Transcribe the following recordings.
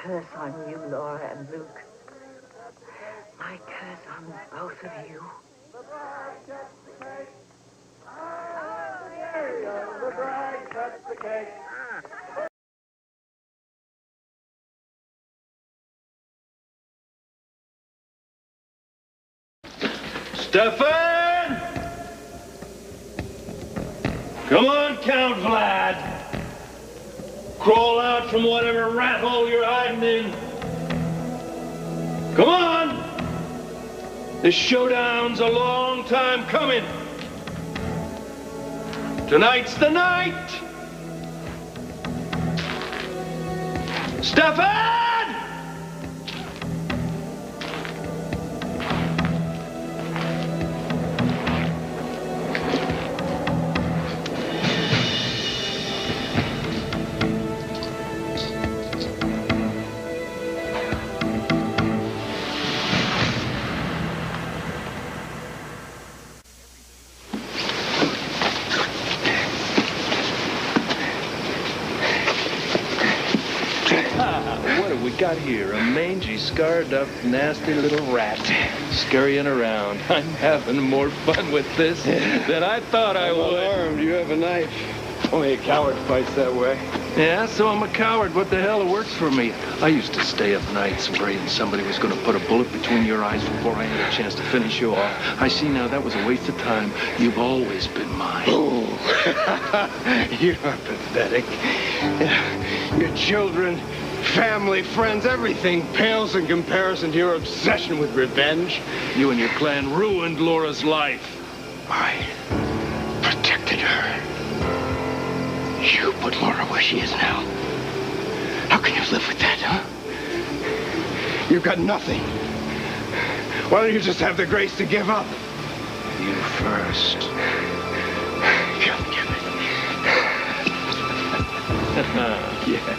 curse on you, Laura and Luke. My curse on both of you. The bride gets the cake. There you go. The bride gets the cake. Stefan! Come on, Count Vlad. Crawl out from whatever rat hole you're hiding in. Come on! This showdown's a long time coming. Tonight's the night! Stefan! Got here a mangy, scarred-up, nasty little rat scurrying around. I'm having more fun with this than I thought I would. Armed. You have a knife. Only a coward fights that way. Yeah, so I'm a coward. What the hell? It works for me. I used to stay up nights worrying somebody was going to put a bullet between your eyes before I had a chance to finish you off. I see now that was a waste of time. You've always been mine. Oh, you are pathetic. Your children, family, friends, everything pales in comparison to your obsession with revenge. You and your clan ruined Laura's life. I protected her. You put Laura where she is now. How can you live with that, huh? You've got nothing. Why don't you just have the grace to give up? You first. Give it.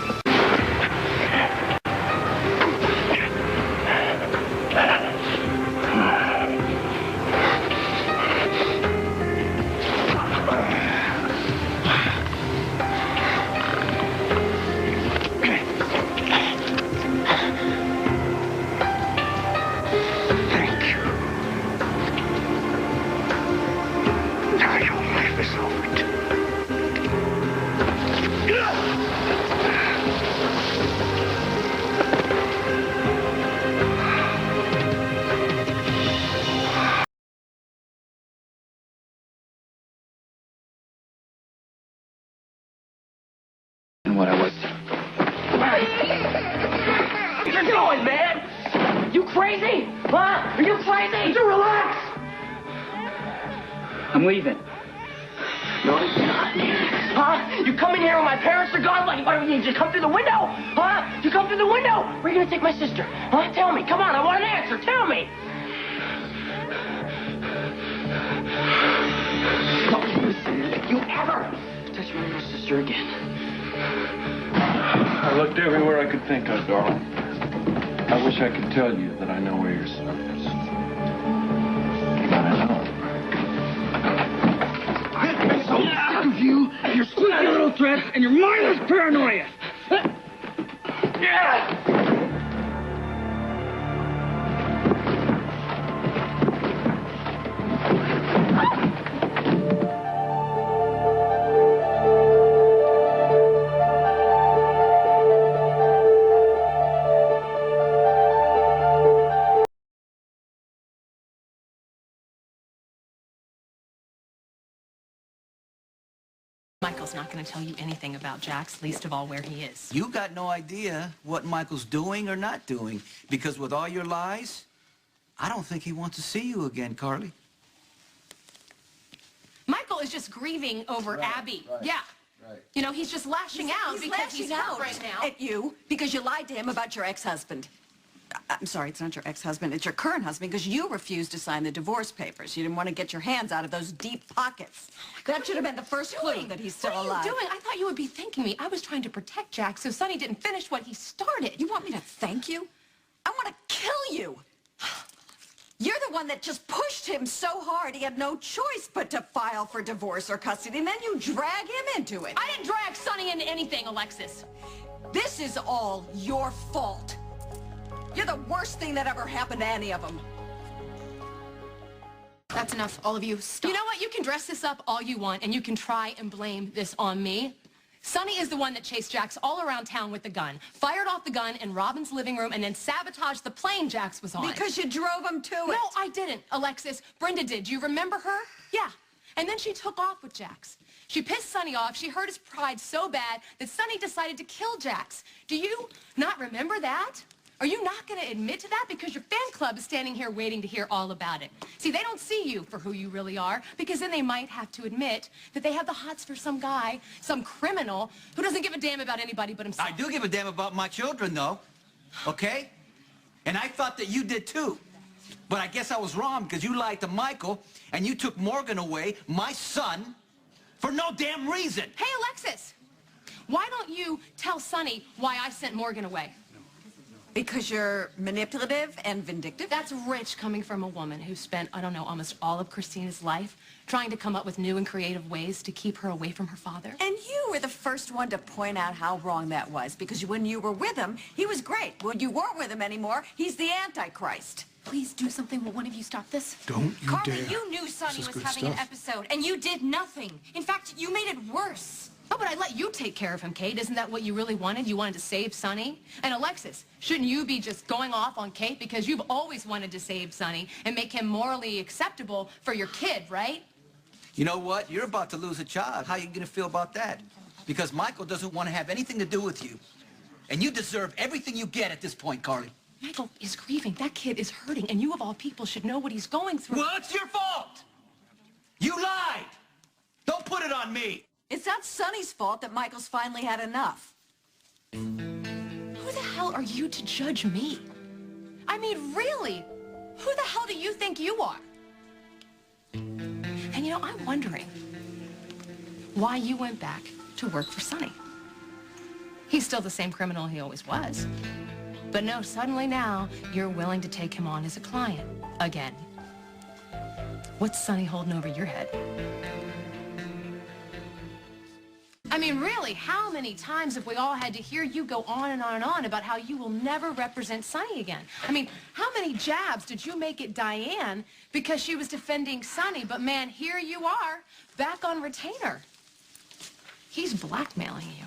Yeah. What I was. What you doing, man? You crazy? Huh? Are you crazy? Would you relax? I'm leaving. No, you're not. Huh? You come in here when my parents are gone? What do you need? You come through the window? Huh? You come through the window? Where are you gonna take my sister? Huh? Tell me. Come on, I want an answer. Tell me. Don't listen. If you ever touch my little sister again. I looked everywhere I could think of, darling. I wish I could tell you that I know where your stuff is. But I don't. I'm so sick of you, your sneaky little threats, and your mindless paranoia. Michael's not going to tell you anything about Jax, least of all where he is. You got no idea what Michael's doing or not doing, because with all your lies, I don't think he wants to see you again, Carly. Michael is just grieving over Abby. Right, yeah. right. You know, he's just lashing out because he's hurt right now. At you because you lied to him about your ex-husband. I'm sorry, it's not your ex-husband, it's your current husband, because you refused to sign the divorce papers. You didn't want to get your hands out of those deep pockets. That should have been the first clue that he's still alive. What are you doing? I thought you would be thanking me. I was trying to protect Jack so Sonny didn't finish what he started. You want me to thank you? I want to kill you. You're the one that just pushed him so hard he had no choice but to file for divorce or custody, and then you drag him into it. I didn't drag Sonny into anything, Alexis. This is all your fault. You're the worst thing that ever happened to any of them. That's enough, all of you. Stop. You know what? You can dress this up all you want, and you can try and blame this on me. Sonny is the one that chased Jax all around town with the gun, fired off the gun in Robin's living room, and then sabotaged the plane Jax was on. Because you drove him to it. No, I didn't, Alexis. Brenda did. Do you remember her? Yeah. And then she took off with Jax. She pissed Sonny off. She hurt his pride so bad that Sonny decided to kill Jax. Do you not remember that? Are you not going to admit to that? Because your fan club is standing here waiting to hear all about it. See, they don't see you for who you really are, because then they might have to admit that they have the hots for some guy, some criminal, who doesn't give a damn about anybody but himself. I do give a damn about my children, though. Okay? And I thought that you did, too. But I guess I was wrong, because you lied to Michael, and you took Morgan away, my son, for no damn reason. Hey, Alexis, why don't you tell Sonny why I sent Morgan away? Because you're manipulative and vindictive? That's rich coming from a woman who spent, I don't know, almost all of Christina's life trying to come up with new and creative ways to keep her away from her father. And you were the first one to point out how wrong that was, because when you were with him, he was great. When you weren't with him anymore, he's the Antichrist. Please do something. Will one of you stop this? Don't you Carly, dare. you knew Sonny This is was good having an stuff. episode, and you did nothing. In fact, you made it worse. Oh, but I let you take care of him, Kate. Isn't that what you really wanted? You wanted to save Sonny? And Alexis, shouldn't you be just going off on Kate because you've always wanted to save Sonny and make him morally acceptable for your kid, right? You know what? You're about to lose a child. How are you going to feel about that? Because Michael doesn't want to have anything to do with you. And you deserve everything you get at this point, Carly. Michael is grieving. That kid is hurting, and you of all people should know what he's going through. Well, it's your fault! You lied! Don't put it on me! It's not Sonny's fault that Michael's finally had enough. Who the hell are you to judge me? I mean, really? Who the hell do you think you are? And you know, I'm wondering why you went back to work for Sonny. He's still the same criminal he always was. But no, suddenly now, you're willing to take him on as a client again. What's Sonny holding over your head? I mean, really, how many times have we all had to hear you go on and on and on about how you will never represent Sonny again? I mean, how many jabs did you make at Diane because she was defending Sonny? But man, here you are, back on retainer. He's blackmailing you.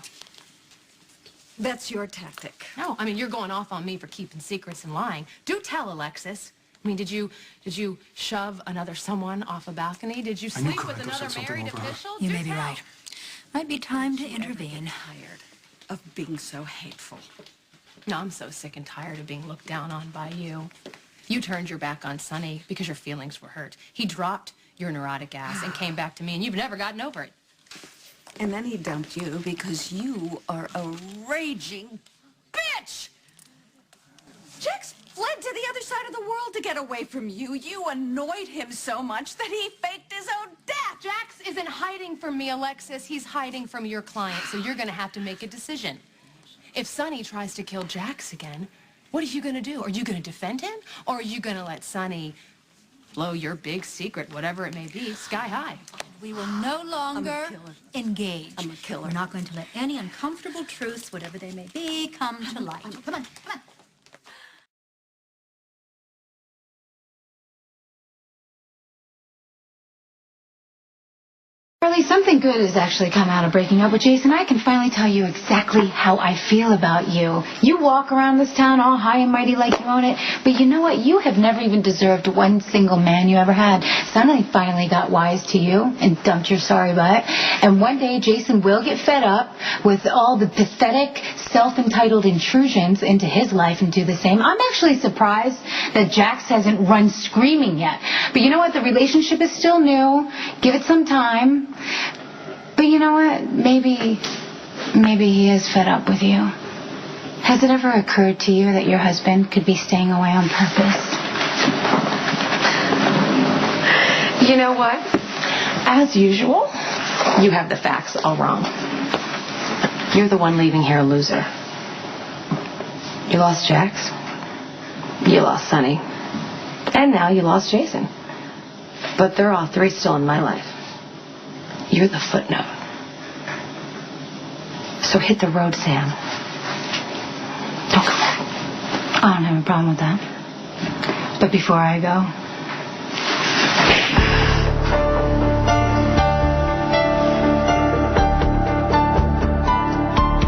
That's your tactic. No, I mean, you're going off on me for keeping secrets and lying. Do tell, Alexis. I mean, did you shove another someone off a balcony? Did you sleep with another married official? You Do may be tell. right. Might be time to intervene. Tired of being so hateful. No, I'm so sick and tired of being looked down on by you. You turned your back on Sonny because your feelings were hurt. He dropped your neurotic ass and came back to me, and you've never gotten over it. And then he dumped you because you are a raging bitch! Jax fled to the other side of the world to get away from you. You annoyed him so much that he faked his own death. Jax isn't hiding from me, Alexis. He's hiding from your client, so you're going to have to make a decision. If Sonny tries to kill Jax again, what are you going to do? Are you going to defend him, or are you going to let Sonny blow your big secret, whatever it may be, sky high? We will no longer engage. I'm a killer. We're not going to let any uncomfortable truths, whatever they may be, come to light. Come on, come on. Carly, something good has actually come out of breaking up with Jason. I can finally tell you exactly how I feel about you. You walk around this town all high and mighty like you own it, but you know what? You have never even deserved one single man you ever had. Sonny finally got wise to you and dumped your sorry butt. And one day Jason will get fed up with all the pathetic, self-entitled intrusions into his life and do the same. I'm actually surprised that Jax hasn't run screaming yet. But you know what? The relationship is still new. Give it some time. But you know what? Maybe he is fed up with you. Has it ever occurred to you that your husband could be staying away on purpose? You know what? As usual, You have the facts all wrong. You're the one leaving here a loser. You lost Jax. You lost Sonny. And now you lost Jason. But they're all three still in my life. You're the footnote. So hit the road, Sam. I don't have a problem with that. But before I go,